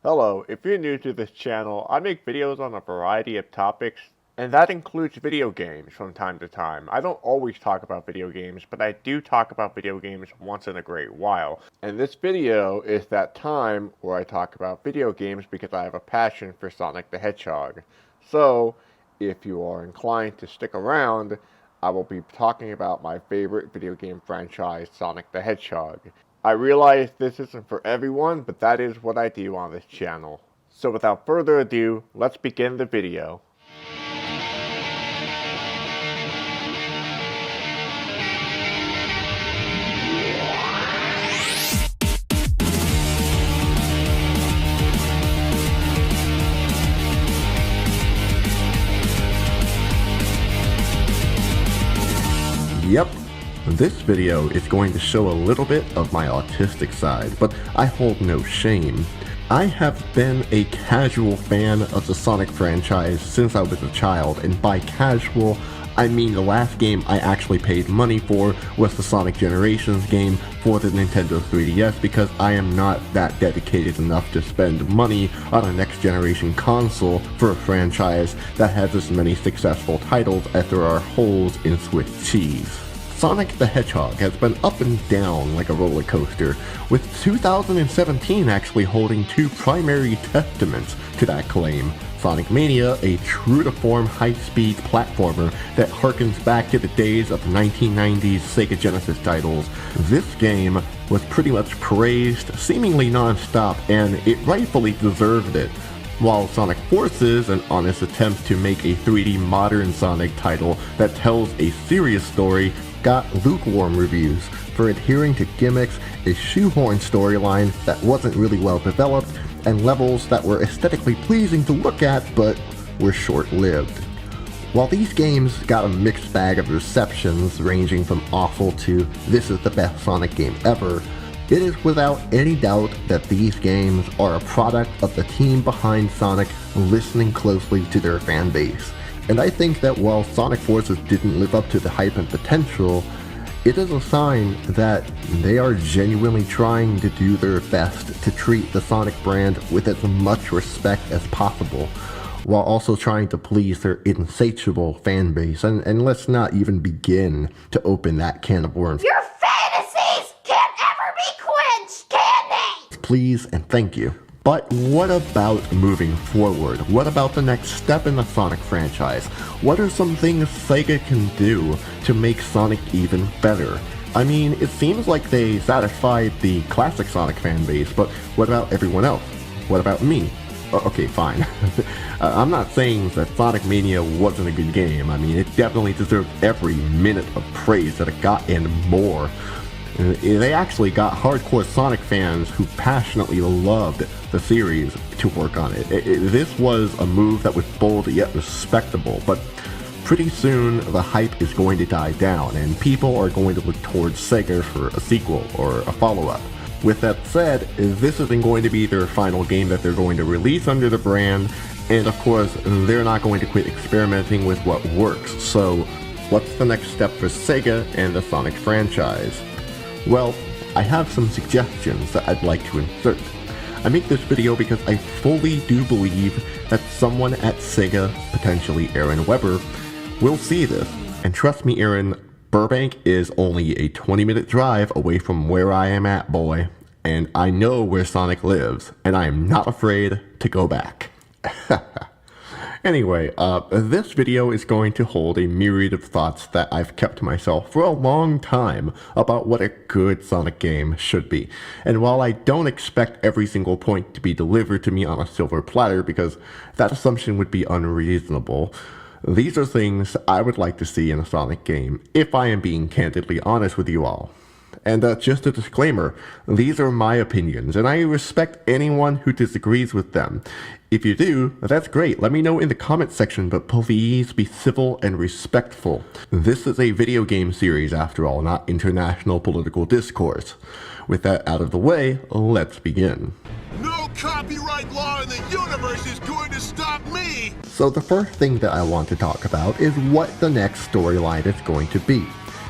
Hello, if you're new to this channel, I make videos on a variety of topics, and that includes video games from time to time. I don't always talk about video games, but I do talk about video games once in a great while. And this video is that time where I talk about video games because I have a passion for Sonic the Hedgehog. So, if you are inclined to stick around, I will be talking about my favorite video game franchise, Sonic the Hedgehog. I realize this isn't for everyone, but that is what I do on this channel. So without further ado, let's begin the video. Yep. This video is going to show a little bit of my autistic side, but I hold no shame. I have been a casual fan of the Sonic franchise since I was a child, and by casual, I mean the last game I actually paid money for was the Sonic Generations game for the Nintendo 3DS because I am not that dedicated enough to spend money on a next generation console for a franchise that has as many successful titles as there are holes in Swiss cheese. Sonic the Hedgehog has been up and down like a roller coaster, with 2017 actually holding two primary testaments to that claim. Sonic Mania, a true-to-form high-speed platformer that harkens back to the days of the 1990s Sega Genesis titles. This game was pretty much praised, seemingly non-stop, and it rightfully deserved it. While Sonic Forces, an honest attempt to make a 3D modern Sonic title that tells a serious story, got lukewarm reviews for adhering to gimmicks, a shoehorn storyline that wasn't really well developed, and levels that were aesthetically pleasing to look at but were short-lived. While these games got a mixed bag of receptions ranging from awful to this is the best Sonic game ever, it is without any doubt that these games are a product of the team behind Sonic listening closely to their fan base. And I think that while Sonic Forces didn't live up to the hype and potential, it is a sign that they are genuinely trying to do their best to treat the Sonic brand with as much respect as possible, while also trying to please their insatiable fan base. And let's not even begin to open that can of worms. Your fantasies can't ever be quenched, can they? Please and thank you. But what about moving forward? What about the next step in the Sonic franchise? What are some things Sega can do to make Sonic even better? I mean, it seems like they satisfied the classic Sonic fan base, but what about everyone else? What about me? Okay, fine. I'm not saying that Sonic Mania wasn't a good game. I mean, it definitely deserved every minute of praise that it got and more. They actually got hardcore Sonic fans who passionately loved the series to work on it. This was a move that was bold yet respectable, but pretty soon the hype is going to die down and people are going to look towards Sega for a sequel or a follow-up. With that said, this isn't going to be their final game that they're going to release under the brand, and of course they're not going to quit experimenting with what works. So what's the next step for Sega and the Sonic franchise? Well, I have some suggestions that I'd like to insert. I make this video because I fully do believe that someone at Sega, potentially Aaron Weber, will see this. And trust me, Aaron, Burbank is only a 20-minute drive away from where I am at, boy. And I know where Sonic lives, and I am not afraid to go back. Anyway, this video is going to hold a myriad of thoughts that I've kept to myself for a long time about what a good Sonic game should be. And while I don't expect every single point to be delivered to me on a silver platter, because that assumption would be unreasonable, these are things I would like to see in a Sonic game, if I am being candidly honest with you all. And just a disclaimer, these are my opinions, and I respect anyone who disagrees with them. If you do, that's great. Let me know in the comment section, but please be civil and respectful. This is a video game series, after all, not international political discourse. With that out of the way, let's begin. No copyright law in the universe is going to stop me! So the first thing that I want to talk about is what the next storyline is going to be.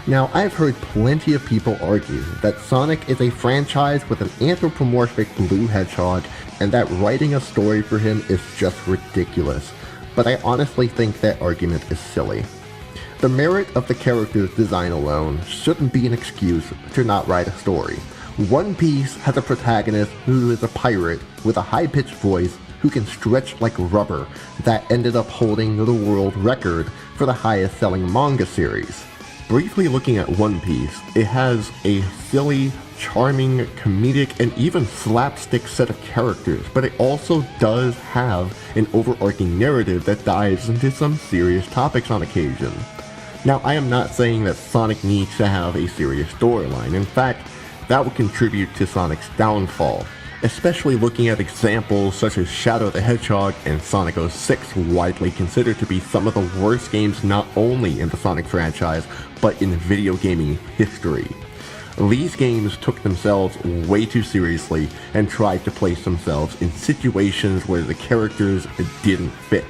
Now, I've heard plenty of people argue that Sonic is a franchise with an anthropomorphic blue hedgehog and that writing a story for him is just ridiculous, but I honestly think that argument is silly. The merit of the character's design alone shouldn't be an excuse to not write a story. One Piece has a protagonist who is a pirate with a high-pitched voice who can stretch like rubber that ended up holding the world record for the highest-selling manga series. Briefly looking at One Piece, it has a silly, charming, comedic, and even slapstick set of characters, but it also does have an overarching narrative that dives into some serious topics on occasion. Now, I am not saying that Sonic needs to have a serious storyline. In fact, that would contribute to Sonic's downfall, especially looking at examples such as Shadow the Hedgehog and Sonic 06, widely considered to be some of the worst games not only in the Sonic franchise, but in video gaming history. These games took themselves way too seriously and tried to place themselves in situations where the characters didn't fit.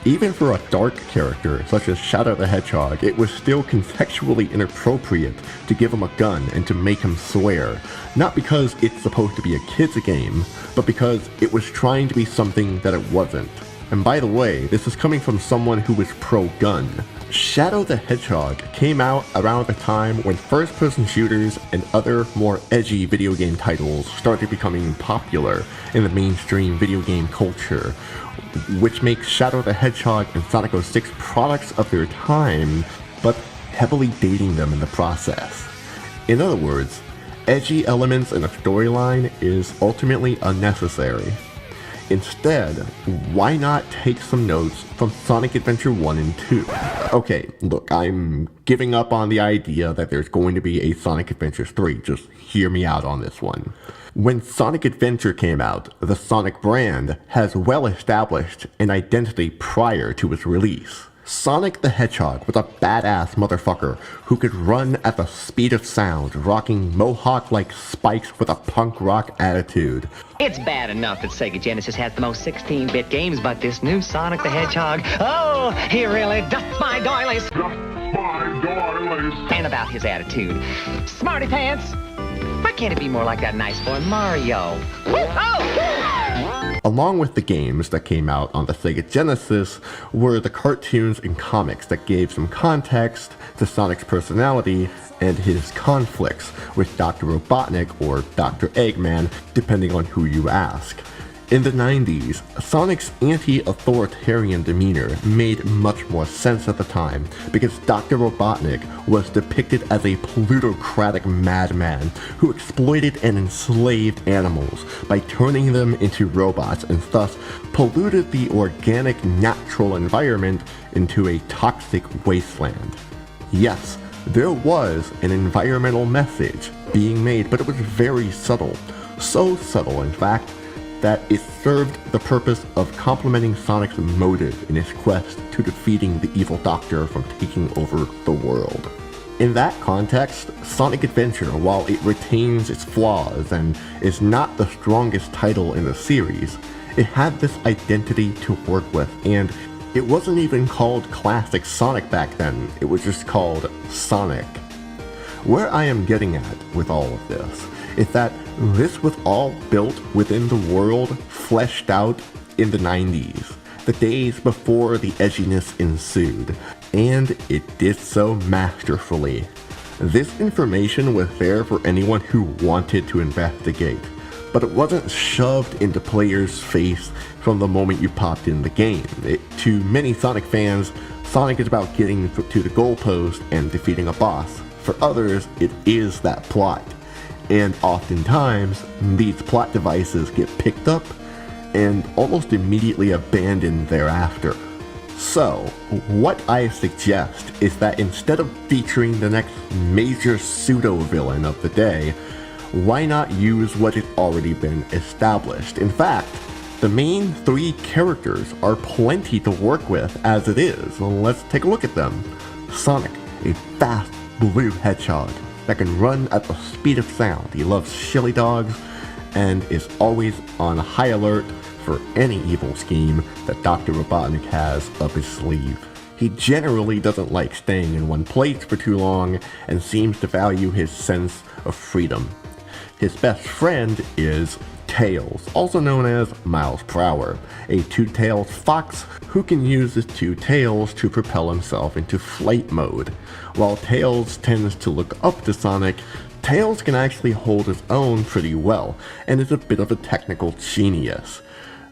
Even for a dark character such as Shadow the Hedgehog, it was still contextually inappropriate to give him a gun and to make him swear, not because it's supposed to be a kid's game, but because it was trying to be something that it wasn't. And by the way, this is coming from someone who was pro-gun. Shadow the Hedgehog came out around the time when first-person shooters and other more edgy video game titles started becoming popular in the mainstream video game culture, which makes Shadow the Hedgehog and Sonic 06 products of their time, but heavily dating them in the process. In other words, edgy elements in a storyline is ultimately unnecessary. Instead, why not take some notes from Sonic Adventure 1 and 2? Okay, look, I'm giving up on the idea that there's going to be a Sonic Adventure 3, just hear me out on this one. When Sonic Adventure came out, the Sonic brand has well established an identity prior to its release. Sonic the Hedgehog was a badass motherfucker who could run at the speed of sound, rocking mohawk-like spikes with a punk rock attitude. It's bad enough that Sega Genesis has the most 16-bit games, but this new Sonic the Hedgehog, oh, he really doth my doilies. And about his attitude. Smarty pants, why can't it be more like that nice boy Mario? Along with the games that came out on the Sega Genesis were the cartoons and comics that gave some context to Sonic's personality and his conflicts with Dr. Robotnik or Dr. Eggman, depending on who you ask. In the 90s, Sonic's anti-authoritarian demeanor made much more sense at the time because Dr. Robotnik was depicted as a plutocratic madman who exploited and enslaved animals by turning them into robots and thus polluted the organic natural environment into a toxic wasteland. Yes, there was an environmental message being made, but it was very subtle. So subtle, in fact, that it served the purpose of complementing Sonic's motive in his quest to defeating the evil Doctor from taking over the world. In that context, Sonic Adventure, while it retains its flaws and is not the strongest title in the series, it had this identity to work with, and it wasn't even called Classic Sonic back then, it was just called Sonic. Where I am getting at with all of this is that this was all built within the world fleshed out in the 90s, the days before the edginess ensued, and it did so masterfully. This information was there for anyone who wanted to investigate, but it wasn't shoved into players' face from the moment you popped in the game. To many Sonic fans, Sonic is about getting to the goalpost and defeating a boss. For others, it is that plot. And oftentimes, these plot devices get picked up and almost immediately abandoned thereafter. So, what I suggest is that instead of featuring the next major pseudo-villain of the day, why not use what has already been established? In fact, the main three characters are plenty to work with as it is. Let's take a look at them. Sonic, a fast blue hedgehog that can run at the speed of sound. He loves chili dogs and is always on high alert for any evil scheme that Dr. Robotnik has up his sleeve. He generally doesn't like staying in one place for too long and seems to value his sense of freedom. His best friend is Tails, also known as Miles per Hour, a two-tailed fox who can use his two tails to propel himself into flight mode. While Tails tends to look up to Sonic, Tails can actually hold his own pretty well, and is a bit of a technical genius.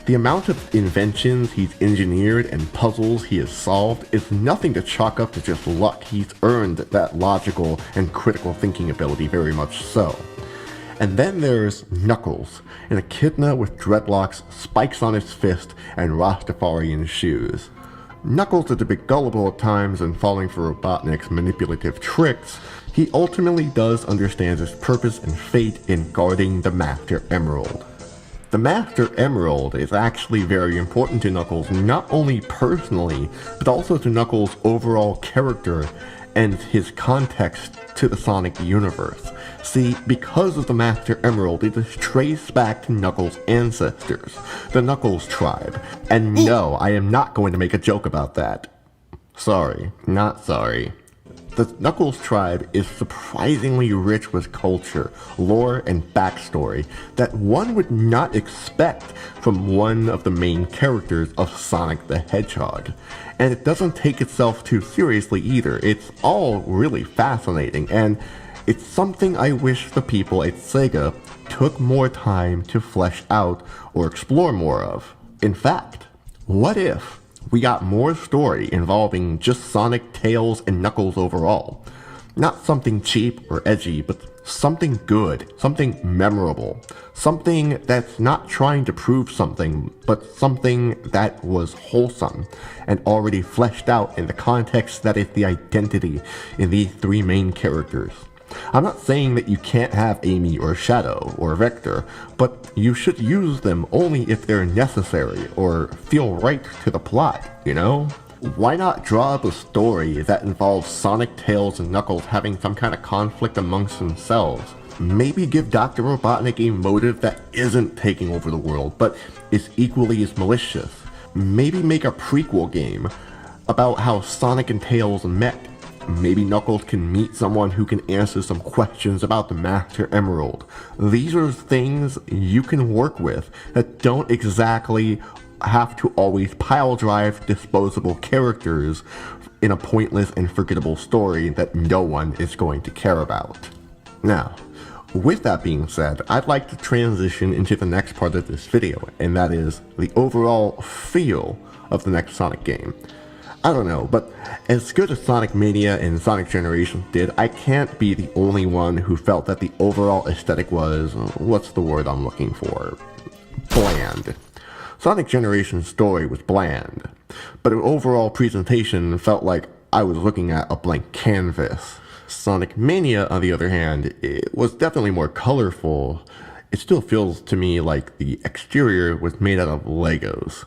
The amount of inventions he's engineered and puzzles he has solved is nothing to chalk up to just luck. He's earned that logical and critical thinking ability very much so. And then there's Knuckles, an echidna with dreadlocks, spikes on his fist, and Rastafarian shoes. Knuckles is a bit gullible at times and falling for Robotnik's manipulative tricks. He ultimately does understand his purpose and fate in guarding the Master Emerald. The Master Emerald is actually very important to Knuckles, not only personally, but also to Knuckles' overall character and his context to the Sonic universe. See, because of the Master Emerald, it is traced back to Knuckles' ancestors, the Knuckles tribe. And no, I am not going to make a joke about that. Sorry, not sorry. The Knuckles tribe is surprisingly rich with culture, lore, and backstory that one would not expect from one of the main characters of Sonic the Hedgehog. And it doesn't take itself too seriously either. It's all really fascinating, and it's something I wish the people at Sega took more time to flesh out or explore more of. In fact, what if we got more story involving just Sonic, Tails, and Knuckles overall? Not something cheap or edgy, but something good, something memorable, something that's not trying to prove something, but something that was wholesome and already fleshed out in the context that is the identity in these three main characters. I'm not saying that you can't have Amy or Shadow or Vector, but you should use them only if they're necessary or feel right to the plot, you know? Why not draw up a story that involves Sonic, Tails, and Knuckles having some kind of conflict amongst themselves? Maybe give Dr. Robotnik a motive that isn't taking over the world, but is equally as malicious. Maybe make a prequel game about how Sonic and Tails met. Maybe Knuckles can meet someone who can answer some questions about the Master Emerald. These are things you can work with that don't exactly have to always pile drive disposable characters in a pointless and forgettable story that no one is going to care about. Now, with that being said, I'd like to transition into the next part of this video, and that is the overall feel of the next Sonic game. I don't know, but as good as Sonic Mania and Sonic Generations did, I can't be the only one who felt that the overall aesthetic was, what's the word I'm looking for? Bland. Sonic Generations' story was bland, but the overall presentation felt like I was looking at a blank canvas. Sonic Mania, on the other hand, it was definitely more colorful. It still feels to me like the exterior was made out of Legos.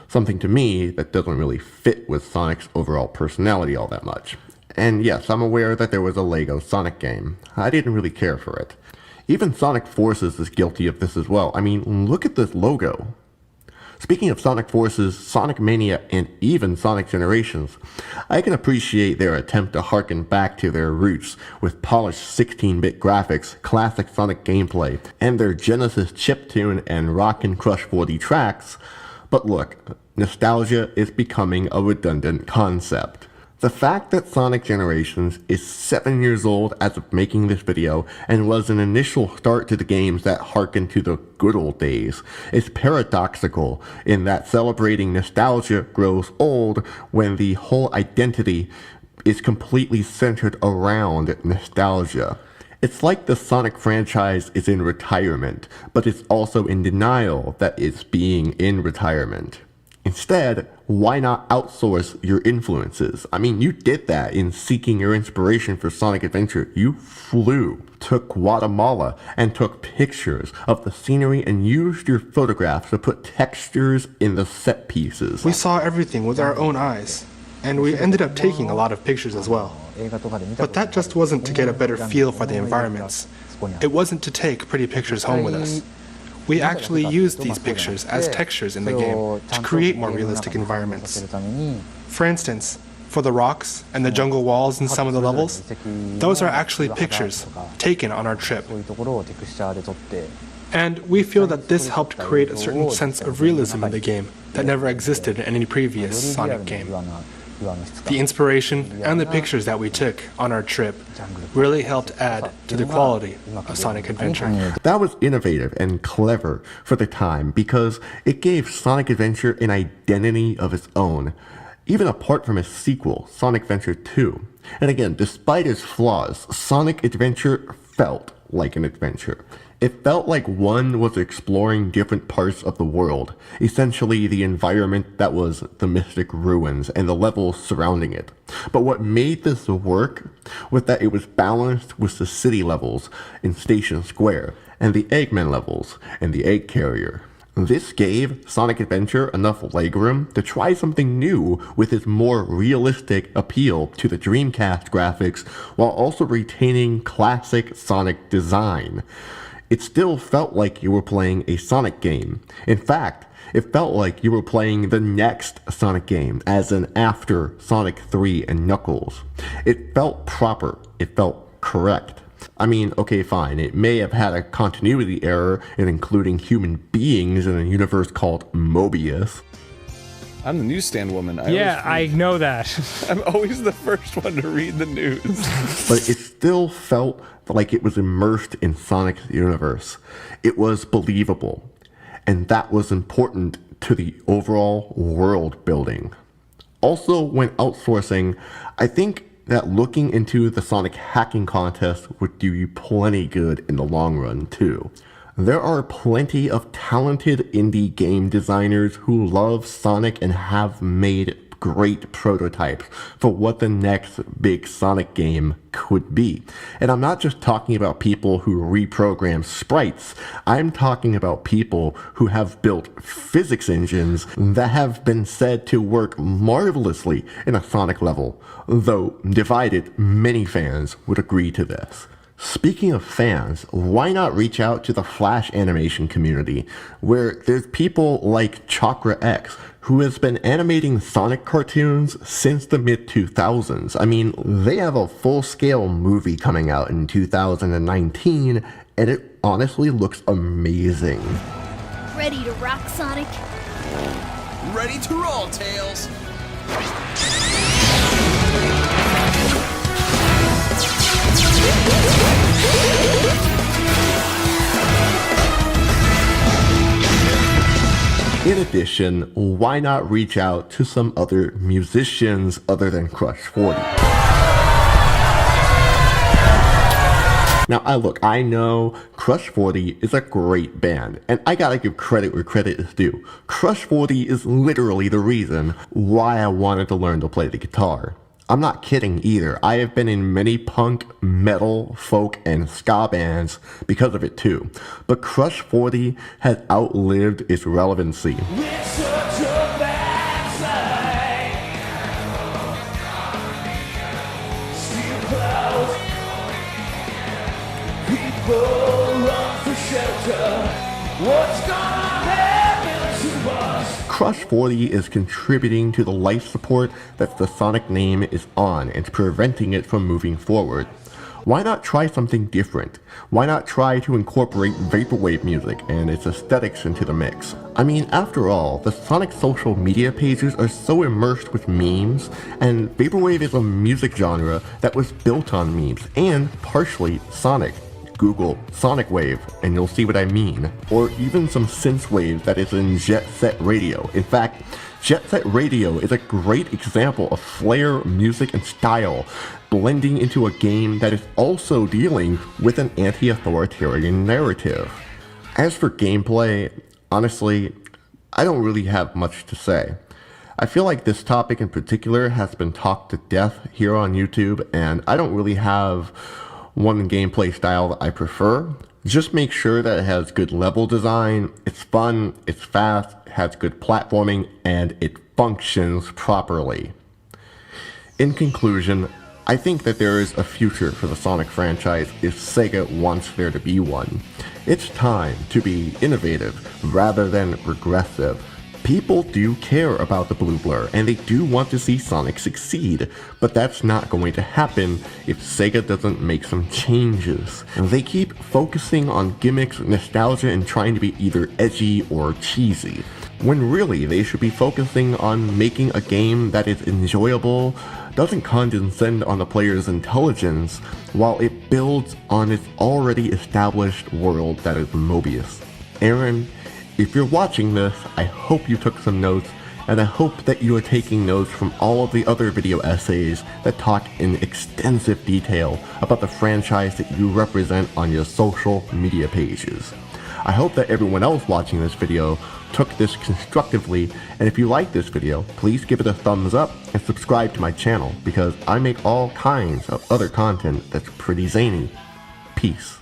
Something to me that doesn't really fit with Sonic's overall personality all that much. And yes, I'm aware that there was a Lego Sonic game. I didn't really care for it. Even Sonic Forces is guilty of this as well. I mean, look at this logo. Speaking of Sonic Forces, Sonic Mania, and even Sonic Generations, I can appreciate their attempt to harken back to their roots with polished 16-bit graphics, classic Sonic gameplay, and their Genesis chiptune and Rock and Crush 4D tracks. But look, nostalgia is becoming a redundant concept. The fact that Sonic Generations is 7 years old as of making this video and was an initial start to the games that harken to the good old days is paradoxical in that celebrating nostalgia grows old when the whole identity is completely centered around nostalgia. It's like the Sonic franchise is in retirement, but it's also in denial that it's being in retirement. Instead, why not outsource your influences? I mean, you did that in seeking your inspiration for Sonic Adventure. You flew to Guatemala and took pictures of the scenery and used your photographs to put textures in the set pieces. We saw everything with our own eyes, and we ended up taking a lot of pictures as well. But that just wasn't to get a better feel for the environments. It wasn't to take pretty pictures home with us. We actually used these pictures as textures in the game to create more realistic environments. For instance, for the rocks and the jungle walls in some of the levels, those are actually pictures taken on our trip. And we feel that this helped create a certain sense of realism in the game that never existed in any previous Sonic game. The inspiration and the pictures that we took on our trip really helped add to the quality of Sonic Adventure. That was innovative and clever for the time because it gave Sonic Adventure an identity of its own, even apart from its sequel, Sonic Adventure 2. And again, despite its flaws, Sonic Adventure felt like an adventure. It felt like one was exploring different parts of the world, essentially the environment that was the Mystic Ruins and the levels surrounding it. But what made this work was that it was balanced with the city levels in Station Square and the Eggman levels and the Egg Carrier. This gave Sonic Adventure enough legroom to try something new with its more realistic appeal to the Dreamcast graphics while also retaining classic Sonic design. It still felt like you were playing a Sonic game. In fact, it felt like you were playing the next Sonic game, as in after Sonic 3 and Knuckles. It felt proper. It felt correct. I mean, okay, fine, it may have had a continuity error in including human beings in a universe called Mobius. I'm the newsstand woman. I know that. I'm always the first one to read the news. But it still felt like it was immersed in Sonic's universe. It was believable. And that was important to the overall world building. Also, when outsourcing, I think that looking into the Sonic hacking contest would do you plenty good in the long run, too. There are plenty of talented indie game designers who love Sonic and have made great prototypes for what the next big Sonic game could be. And I'm not just talking about people who reprogram sprites, I'm talking about people who have built physics engines that have been said to work marvelously in a Sonic level, though divided, many fans would agree to this. Speaking of fans, why not reach out to the Flash animation community, where there's people like Chakra X, who has been animating Sonic cartoons since the mid-2000s. I mean, they have a full-scale movie coming out in 2019, and it honestly looks amazing. Ready to rock, Sonic? Ready to roll, Tails! In addition, why not reach out to some other musicians other than Crush 40? Now, I know Crush 40 is a great band, and I gotta give credit where credit is due. Crush 40 is literally the reason why I wanted to learn to play the guitar. I'm not kidding either. I have been in many punk, metal, folk, and ska bands because of it too. But Crush 40 has outlived its relevancy. Crush 40 is contributing to the life support that the Sonic name is on and preventing it from moving forward. Why not try something different? Why not try to incorporate vaporwave music and its aesthetics into the mix? I mean, after all, the Sonic social media pages are so immersed with memes, and vaporwave is a music genre that was built on memes, and partially Sonic. Google Sonic Wave and you'll see what I mean. Or even some synthwave that is in Jet Set Radio. In fact, Jet Set Radio is a great example of flair, music, and style blending into a game that is also dealing with an anti-authoritarian narrative. As for gameplay, honestly, I don't really have much to say. I feel like this topic in particular has been talked to death here on YouTube, and I don't really have one gameplay style that I prefer. Just make sure that it has good level design, it's fun, it's fast, it has good platforming, and it functions properly. In conclusion, I think that there is a future for the Sonic franchise if Sega wants there to be one. It's time to be innovative rather than regressive. People do care about the blue blur, and they do want to see Sonic succeed, but that's not going to happen if Sega doesn't make some changes. They keep focusing on gimmicks, nostalgia, and trying to be either edgy or cheesy, when really they should be focusing on making a game that is enjoyable, doesn't condescend on the player's intelligence, while it builds on its already established world that is Mobius. Aaron, if you're watching this, I hope you took some notes, and I hope that you are taking notes from all of the other video essays that talk in extensive detail about the franchise that you represent on your social media pages. I hope that everyone else watching this video took this constructively, and if you like this video, please give it a thumbs up and subscribe to my channel, because I make all kinds of other content that's pretty zany. Peace.